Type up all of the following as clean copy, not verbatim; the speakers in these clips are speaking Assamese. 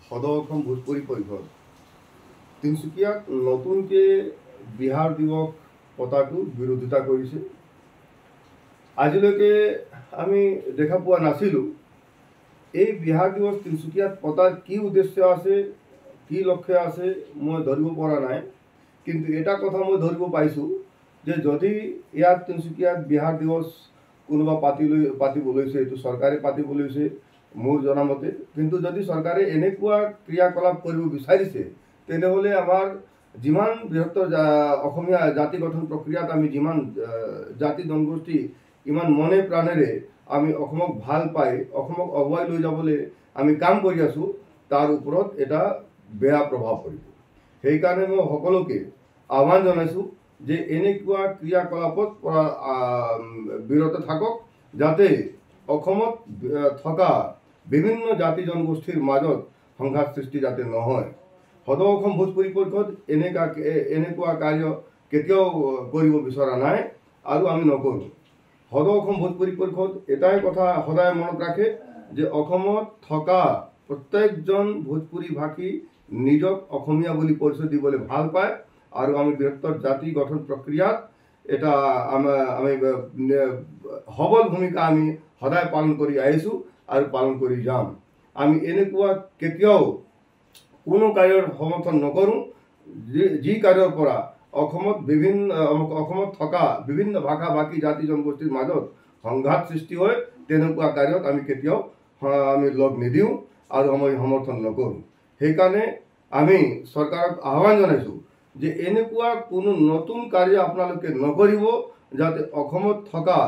সদৌ অসম ভোজপুৰী পৰিষদ তিনিচুকীয়াত নতুনকৈ বিহাৰ দিৱস পতাটো বিৰোধিতা কৰিছে। আজিলৈকে আমি দেখা পোৱা নাছিলোঁ। এই বিহাৰ দিৱস তিনিচুকীয়াত পতাৰ কি উদ্দেশ্য আছে, কি লক্ষ্য আছে মই ধৰিব পৰা নাই। কিন্তু এটা কথা মই ধৰিব পাইছোঁ যে যদি ইয়াত তিনিচুকীয়াত বিহাৰ দিৱস কোনোবা পাতিব লৈছে, এইটো চৰকাৰে পাতিব লৈছে মোৰ জনামতে। কিন্তু যদি চৰকাৰে এনেকুৱা ক্ৰিয়াকলাপ কৰিব বিচাৰিছে তেনেহ'লে আমাৰ যিমান বৃহত্তৰ অসমীয়া জাতি গঠন প্ৰক্ৰিয়াত আমি যিমান জাতি জনগোষ্ঠী ইমান মনে প্ৰাণেৰে আমি অসমক ভাল পাই অসমক আগুৱাই লৈ যাবলৈ আমি কাম কৰি আছোঁ, তাৰ ওপৰত এটা বেয়া প্ৰভাৱ পৰিব। সেইকাৰণে মই সকলোকে আহ্বান জনাইছোঁ যে এনেকুৱা ক্ৰিয়াকলাপত পৰা বিৰত থাকক, যাতে অসমত থকা বিভিন্ন জাতি জনগোষ্ঠীৰ মাজত সংঘাত সৃষ্টি যাতে নহয়। সদৌ অসম ভোজপুৰী পৰিষদ এনেকুৱা কাৰ্য কেতিয়াও কৰিব বিচৰা নাই আৰু আমি নকৰোঁ। সদৌ অসম ভোজপুৰী পৰিষদ এটাই কথা সদায় মনত ৰাখে যে অসমত থকা প্ৰত্যেকজন ভোজপুৰী ভাষী নিজক অসমীয়া বুলি পৰিচয় দিবলৈ ভাল পায় আৰু আমি বৃহত্তৰ জাতি গঠন প্ৰক্ৰিয়াত এটা আমি সবল ভূমিকা আমি সদায় পালন কৰি আহিছোঁ আৰু পালন কৰি যাম। আমি এনেকুৱা কেতিয়াও কোনো কাৰ্যৰ সমৰ্থন নকৰোঁ যি কাৰ্যৰ পৰা অসমত থকা বিভিন্ন ভাষা ভাষী জাতি জনগোষ্ঠীৰ মাজত সংঘাত সৃষ্টি হয়, তেনেকুৱা কাৰ্যত আমি কেতিয়াও আমি লগ নিদিওঁ আৰু আমি সমৰ্থন নকৰোঁ। সেইকাৰণে আমি চৰকাৰক আহ্বান জনাইছোঁ যে এনেকুৱা কোনো নতুন কাৰ্য আপোনালোকে নকৰিব, যাতে অসমত থকা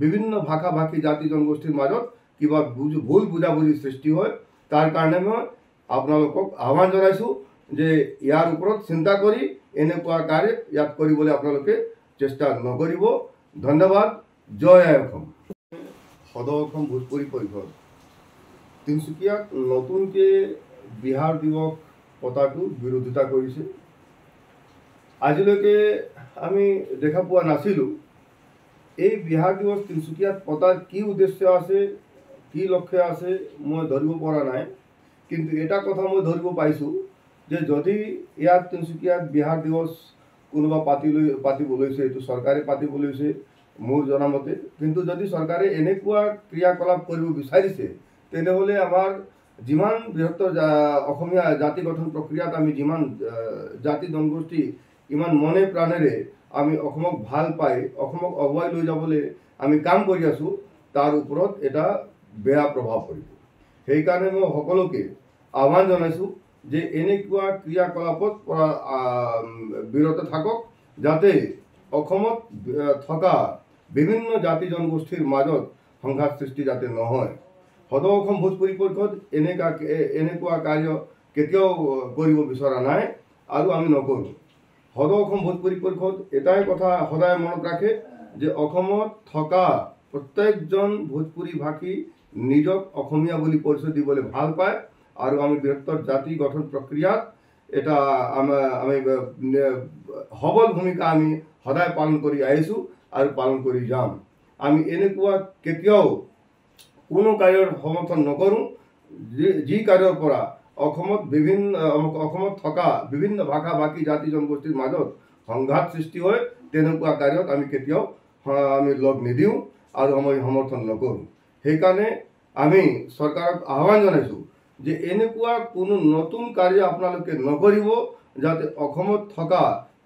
বিভিন্ন ভাষা ভাষী জাতি জনগোষ্ঠীৰ মাজত কিবা ভুল বুজাবুজিৰ সৃষ্টি হয়। তাৰ কাৰণে মই আপোনালোকক আহ্বান জনাইছোঁ যে ইয়াৰ ওপৰত চিন্তা কৰি এনেকুৱা কাৰ্য ইয়াত কৰিবলৈ আপোনালোকে চেষ্টা নকৰিব। ধন্যবাদ। জয় আই অসম। সদৌ অসম ভোজপুৰী পৰিষদ তিনিচুকীয়াত নতুনকৈ বিহাৰ দিৱস পতাটো বিৰোধিতা কৰিছে। আজিলৈকে আমি দেখা পোৱা নাছিলোঁ। এই বিহাৰ দিৱস তিনিচুকীয়াত পতাৰ কি উদ্দেশ্য আছে, কি লক্ষ্য আছে মই ধৰিব পৰা নাই। কিন্তু এটা কথা মই ধৰিব পাইছোঁ যে যদি ইয়াত তিনিচুকীয়াত বিহাৰ দিৱস কোনোবা পাতিব লৈছে, এইটো চৰকাৰে পাতিব লৈছে মোৰ জনামতে। কিন্তু যদি চৰকাৰে এনেকুৱা ক্ৰিয়াকলাপ কৰিব বিচাৰিছে তেনেহ'লে আমাৰ যিমান বৃহত্তৰ অসমীয়া জাতি গঠন প্ৰক্ৰিয়াত আমি যিমান জাতি জনগোষ্ঠী ইমান মনে প্ৰাণেৰে আমি অসমক ভাল পাই অসমক আগুৱাই লৈ যাবলৈ আমি কাম কৰি আছোঁ, তাৰ ওপৰত এটা বেয়া প্ৰভাৱ পৰিব। সেইকাৰণে মই সকলোকে আহ্বান জনাইছোঁ যে এনেকুৱা ক্ৰিয়াকলাপত পৰা বিৰত থাকক, যাতে অসমত থকা বিভিন্ন জাতি জনগোষ্ঠীৰ মাজত সংঘাত সৃষ্টি যাতে নহয়। সদৌ অসম ভোজপুৰী পৰিষদ এনেকুৱা কাৰ্য কেতিয়াও কৰিব বিচৰা নাই আৰু আমি নকৰোঁ। সদৌ অসম ভোজপুৰী পৰিষদ এটাই কথা সদায় মনত ৰাখে যে অসমত থকা প্ৰত্যেকজন ভোজপুৰী ভাষী নিজক অসমীয়া বুলি পৰিচয় দিবলৈ ভাল পায় আৰু আমি বৃহত্তৰ জাতি গঠন প্ৰক্ৰিয়াত এটা আমি সবল ভূমিকা আমি সদায় পালন কৰি আহিছোঁ আৰু পালন কৰি যাম। আমি এনেকুৱা কেতিয়াও কোনো কাৰ্যৰ সমৰ্থন নকৰোঁ যি কাৰ্যৰ পৰা অসমত থকা বিভিন্ন ভাষা ভাষী জাতি জনগোষ্ঠীৰ মাজত সংঘাত সৃষ্টি হয়, তেনেকুৱা কাৰ্যত আমি কেতিয়াও আমি লগ নিদিওঁ আৰু আমি সমৰ্থন নকৰোঁ। সেইকাৰণে আমি চৰকাৰক আহ্বান জনাইছোঁ যে এনেকুৱা কোনো নতুন কাৰ্য আপোনালোকে নকৰিব, যাতে অসমত থকা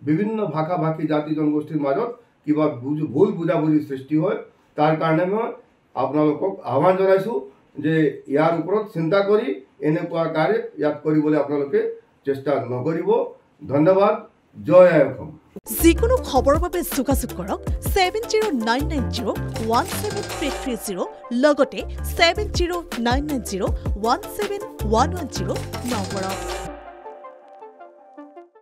বিভিন্ন ভাষা ভাষী জাতি জনগোষ্ঠীৰ মাজত কিবা ভুল বুজাবুজিৰ সৃষ্টি হয়। তাৰ কাৰণে মই আপোনালোকক আহ্বান জনাইছোঁ যে ইয়াৰ ওপৰত চিন্তা কৰি এনেকুৱা কাৰ্য ইয়াত কৰিবলৈ আপোনালোকে চেষ্টা নকৰিব। ধন্যবাদ। জয় আই অসম। যিকোনো খবৰৰ বাবে যোগাযোগ কৰক 7099017330 লগতে 7099017110 নম্বৰত।